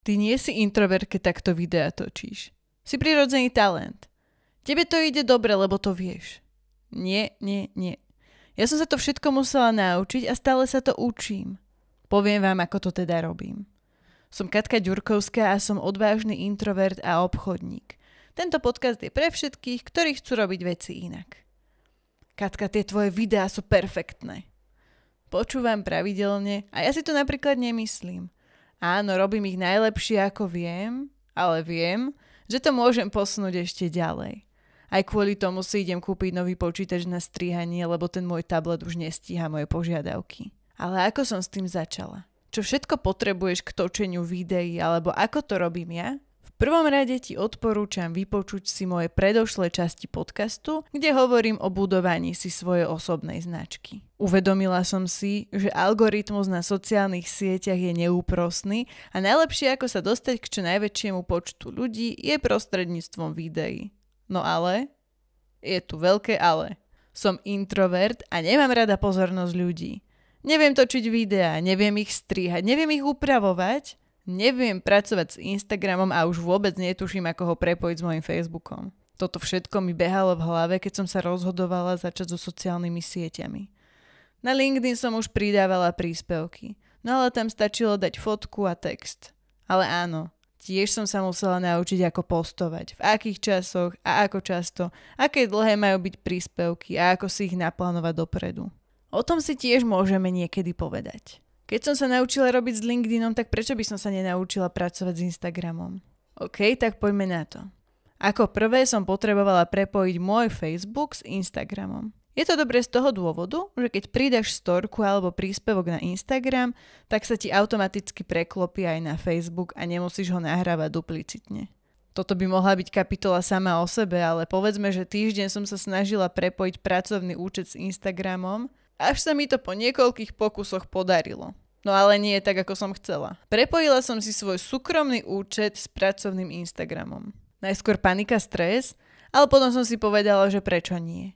Ty nie si introvert, keď takto videa točíš. Si prirodzený talent. Tebe to ide dobre, lebo to vieš. Nie. Ja som sa to všetko musela naučiť a stále sa to učím. Poviem vám, ako to teda robím. Som Katka Ďurkovská a som odvážny introvert a obchodník. Tento podcast je pre všetkých, ktorí chcú robiť veci inak. Katka, tie tvoje videá sú perfektné. Počúvam pravidelne a ja si to napríklad nemyslím. Áno, robím ich najlepšie ako viem, ale viem, že to môžem posunúť ešte ďalej. Aj kvôli tomu si idem kúpiť nový počítač na strihanie, lebo ten môj tablet už nestíha moje požiadavky. Ale ako som s tým začala? Čo všetko potrebuješ k točeniu videí, alebo ako to robím ja? V prvom rade ti odporúčam vypočuť si moje predošlé časti podcastu, kde hovorím o budovaní si svojej osobnej značky. Uvedomila som si, že algoritmus na sociálnych sieťach je neúprosný a najlepšie ako sa dostať k čo najväčšiemu počtu ľudí je prostredníctvom videí. No ale, je tu veľké ale. Som introvert a nemám rada pozornosť ľudí. Neviem točiť videá, neviem ich strihať, neviem ich upravovať, neviem pracovať s Instagramom a už vôbec netuším, ako ho prepojiť s mojím Facebookom. Toto všetko mi behalo v hlave, keď som sa rozhodovala začať so sociálnymi sieťami. Na LinkedIn som už pridávala príspevky, no ale tam stačilo dať fotku a text. Ale áno, tiež som sa musela naučiť, ako postovať, v akých časoch a ako často, aké dlhé majú byť príspevky a ako si ich naplánovať dopredu. O tom si tiež môžeme niekedy povedať. Keď som sa naučila robiť s LinkedInom, tak prečo by som sa nenaučila pracovať s Instagramom? OK, tak poďme na to. Ako prvé som potrebovala prepojiť môj Facebook s Instagramom. Je to dobré z toho dôvodu, že keď pridáš storku alebo príspevok na Instagram, tak sa ti automaticky preklopí aj na Facebook a nemusíš ho nahrávať duplicitne. Toto by mohla byť kapitola sama o sebe, ale povedzme, že týždeň som sa snažila prepojiť pracovný účet s Instagramom, až sa mi to po niekoľkých pokusoch podarilo. No ale nie tak, ako som chcela. Prepojila som si svoj súkromný účet s pracovným Instagramom. Najskôr panika, stres, ale potom som si povedala, že prečo nie.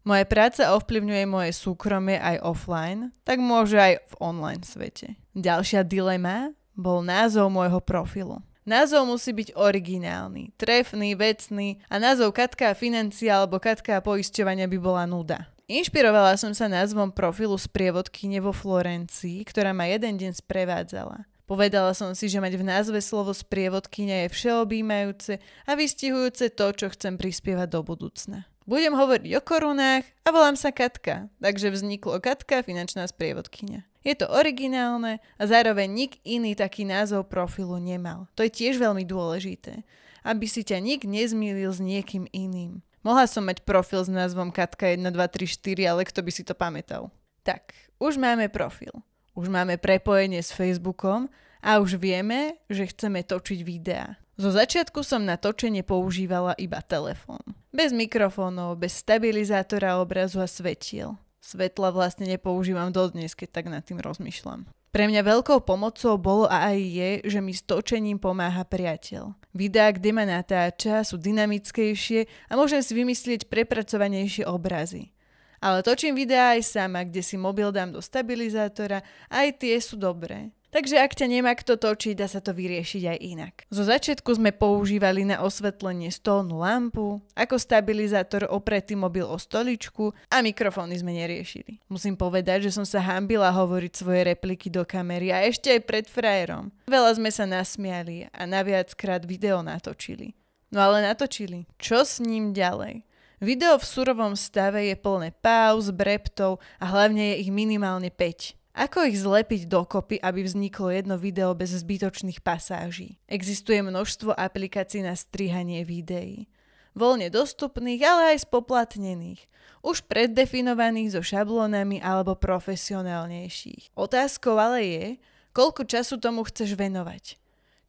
Moja práca ovplyvňuje moje súkromie aj offline, tak môže aj v online svete. Ďalšia dilema bol názov môjho profilu. Názov musí byť originálny, trefný, vecný a názov Katka a financia alebo Katka a poisťovania by bola nuda. Inšpirovala som sa názvom profilu sprievodkyne vo Florencii, ktorá ma jeden deň sprevádzala. Povedala som si, že mať v názve slovo sprievodkyňa je všeobjímajúce a vystihujúce to, čo chcem prispievať do budúcna. Budem hovoriť o korunách a volám sa Katka, takže vzniklo Katka finančná sprievodkyňa. Je to originálne a zároveň nik iný taký názov profilu nemal. To je tiež veľmi dôležité, aby si ťa nik nezmýlil s niekým iným. Mohla som mať profil s názvom Katka 1, 2, 3, 4, ale kto by si to pamätal? Tak, už máme profil. Už máme prepojenie s Facebookom a už vieme, že chceme točiť videá. Zo začiatku som na točenie používala iba telefón. Bez mikrofónov, bez stabilizátora obrazu a svetiel. Svetla vlastne nepoužívam dodnes, keď tak nad tým rozmýšľam. Pre mňa veľkou pomocou bolo a aj je, že mi s točením pomáha priateľ. Videá, kde ma natáča, sú dynamickejšie a môžem si vymyslieť prepracovanejšie obrazy. Ale točím videá aj sama, kde si mobil dám do stabilizátora a aj tie sú dobré. Takže ak ťa nemá kto točiť, dá sa to vyriešiť aj inak. Zo začiatku sme používali na osvetlenie stolnú lampu, ako stabilizátor opretý mobil o stoličku a mikrofóny sme neriešili. Musím povedať, že som sa hanbila hovoriť svoje repliky do kamery a ešte aj pred frajerom. Veľa sme sa nasmiali a naviackrát video natočili. No ale natočili. Čo s ním ďalej? Video v surovom stave je plné páuz, breptov a hlavne je ich minimálne 5. Ako ich zlepiť dokopy, aby vzniklo jedno video bez zbytočných pasáží? Existuje množstvo aplikácií na strihanie videí. Voľne dostupných, ale aj spoplatnených. Už preddefinovaných so šablónami alebo profesionálnejších. Otázkou ale je, koľko času tomu chceš venovať.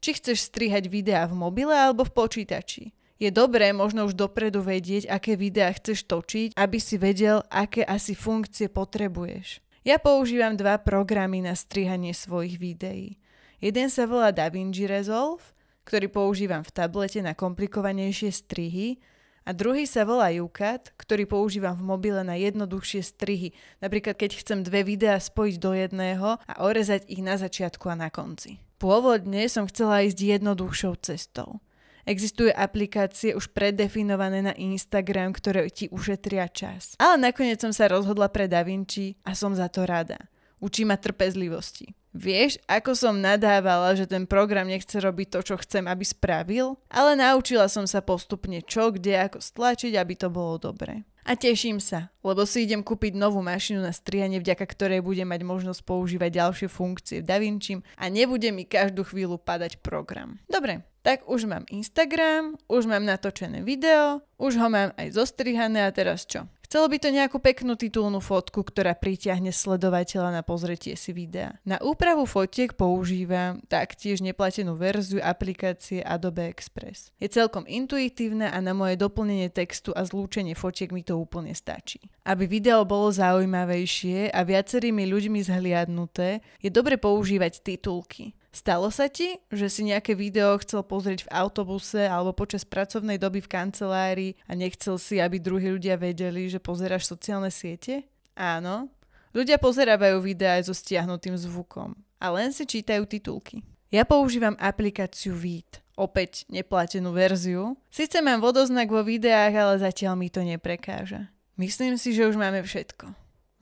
Či chceš strihať videá v mobile alebo v počítači. Je dobré možno už dopredu vedieť, aké videá chceš točiť, aby si vedel, aké asi funkcie potrebuješ. Ja používam 2 programy na strihanie svojich videí. Jeden sa volá DaVinci Resolve, ktorý používam v tablete na komplikovanejšie strihy a druhý sa volá YouCut, ktorý používam v mobile na jednoduchšie strihy, napríklad keď chcem 2 videá spojiť do jedného a orezať ich na začiatku a na konci. Pôvodne som chcela ísť jednoduchšou cestou. Existujú aplikácie už predefinované na Instagram, ktoré ti ušetria čas. Ale nakoniec som sa rozhodla pre DaVinci a som za to rada. Učí ma trpezlivosti. Vieš, ako som nadávala, že ten program nechce robiť to, čo chcem, aby spravil? Ale naučila som sa postupne čo, kde, ako stlačiť, aby to bolo dobré. A teším sa, lebo si idem kúpiť novú mašinu na strihanie, vďaka ktorej budem mať možnosť používať ďalšie funkcie v DaVinci a nebude mi každú chvíľu padať program. Dobre, tak už mám Instagram, už mám natočené video, už ho mám aj zostrihané a teraz čo? Chcelo by to nejakú peknú titulnú fotku, ktorá pritiahne sledovateľa na pozretie si videa. Na úpravu fotiek používam taktiež neplatenú verziu aplikácie Adobe Express. Je celkom intuitívna a na moje doplnenie textu a zlúčenie fotiek mi to úplne stačí. Aby video bolo zaujímavejšie a viacerými ľuďmi zhliadnuté, je dobre používať titulky. Stalo sa ti, že si nejaké video chcel pozrieť v autobuse alebo počas pracovnej doby v kancelárii a nechcel si, aby druhí ľudia vedeli, že pozeráš sociálne siete? Áno. Ľudia pozerávajú videá aj so stiahnutým zvukom a len si čítajú titulky. Ja používam aplikáciu Veed, opäť neplatenú verziu. Sice mám vodoznak vo videách, ale zatiaľ mi to neprekáža. Myslím si, že už máme všetko.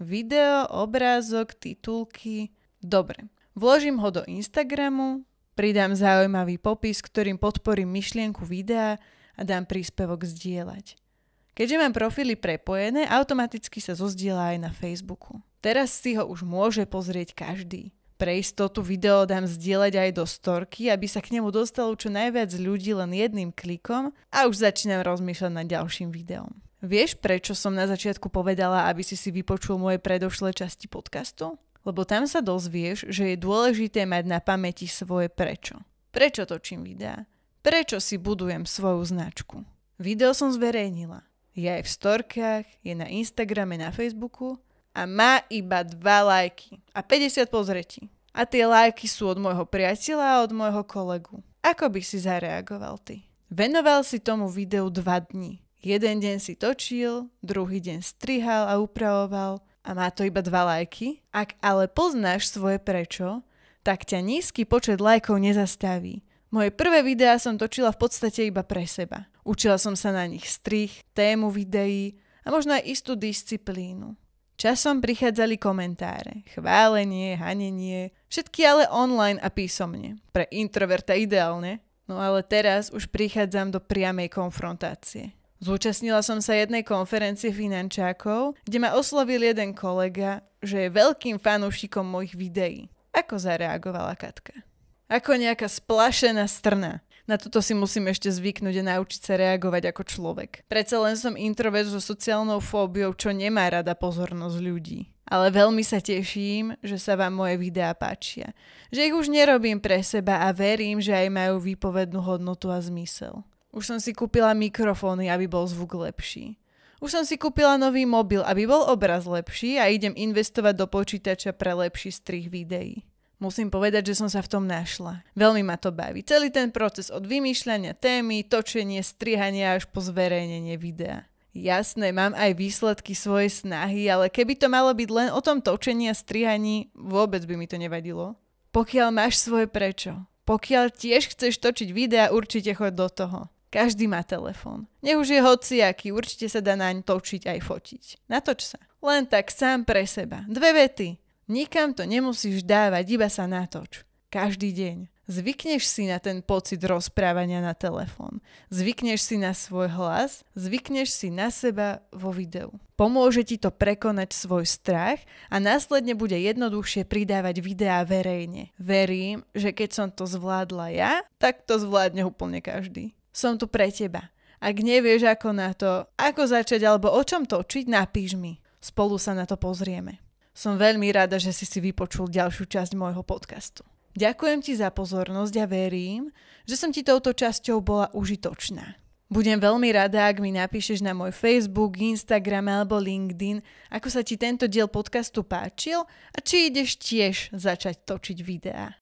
Video, obrázok, titulky. Dobre. Vložím ho do Instagramu, pridám zaujímavý popis, ktorým podporím myšlienku videa a dám príspevok zdieľať. Keďže mám profily prepojené, automaticky sa zozdieľa aj na Facebooku. Teraz si ho už môže pozrieť každý. Pre istotu video dám zdieľať aj do storky, aby sa k nemu dostalo čo najviac ľudí len jedným klikom a už začínam rozmýšľať nad ďalším videom. Vieš, prečo som na začiatku povedala, aby si vypočul moje predošlé časti podcastu? Lebo tam sa dozvieš, že je dôležité mať na pamäti svoje prečo. Prečo točím videá? Prečo si budujem svoju značku? Video som zverejnila. Je aj v storkách, je na Instagrame, na Facebooku a má iba 2 lajky a 50 pozretí. A tie lajky sú od môjho priateľa a od môjho kolegu. Ako by si zareagoval ty? Venoval si tomu videu 2 dní. Jeden deň si točil, druhý deň strihal a upravoval a má to iba 2 lajky. Ak ale poznáš svoje prečo, tak ťa nízky počet lajkov nezastaví. Moje prvé videá som točila v podstate iba pre seba. Učila som sa na nich strih, tému videí a možno aj istú disciplínu. Časom prichádzali komentáre, chválenie, hanenie, všetky ale online a písomne. Pre introverta ideálne, no ale teraz už prichádzam do priamej konfrontácie. Zúčastnila som sa jednej konferencie finančákov, kde ma oslovil jeden kolega, že je veľkým fanúšikom mojich videí. Ako zareagovala Katka? Ako nejaká splašená strna. Na toto si musím ešte zvyknúť a naučiť sa reagovať ako človek. Predsa len som introvert so sociálnou fóbiou, čo nemá rada pozornosť ľudí. Ale veľmi sa teším, že sa vám moje videá páčia. Že ich už nerobím pre seba a verím, že aj majú výpovednú hodnotu a zmysel. Už som si kúpila mikrofóny, aby bol zvuk lepší. Už som si kúpila nový mobil, aby bol obraz lepší a idem investovať do počítača pre lepší strih videí. Musím povedať, že som sa v tom našla. Veľmi ma to baví. Celý ten proces od vymýšľania témy, točenie, strihania až po zverejnenie videa. Jasné, mám aj výsledky svojej snahy, ale keby to malo byť len o tom točení a strihaní, vôbec by mi to nevadilo. Pokiaľ máš svoje prečo, pokiaľ tiež chceš točiť videa, určite choď do toho. Každý má telefón. Nech už je hociaký, určite sa dá naň točiť aj fotiť. Natoč sa. Len tak sám pre seba. 2 vety. Nikam to nemusíš dávať, iba sa natoč. Každý deň. Zvykneš si na ten pocit rozprávania na telefón. Zvykneš si na svoj hlas, zvykneš si na seba vo videu. Pomôže ti to prekonať svoj strach a následne bude jednoduchšie pridávať videá verejne. Verím, že keď som to zvládla ja, tak to zvládne úplne každý. Som tu pre teba. Ak nevieš ako na to, ako začať alebo o čom točiť, napíš mi. Spolu sa na to pozrieme. Som veľmi rada, že si vypočul ďalšiu časť môjho podcastu. Ďakujem ti za pozornosť a verím, že som ti touto časťou bola užitočná. Budem veľmi rada, ak mi napíšeš na môj Facebook, Instagram alebo LinkedIn, ako sa ti tento diel podcastu páčil a či ideš tiež začať točiť videá.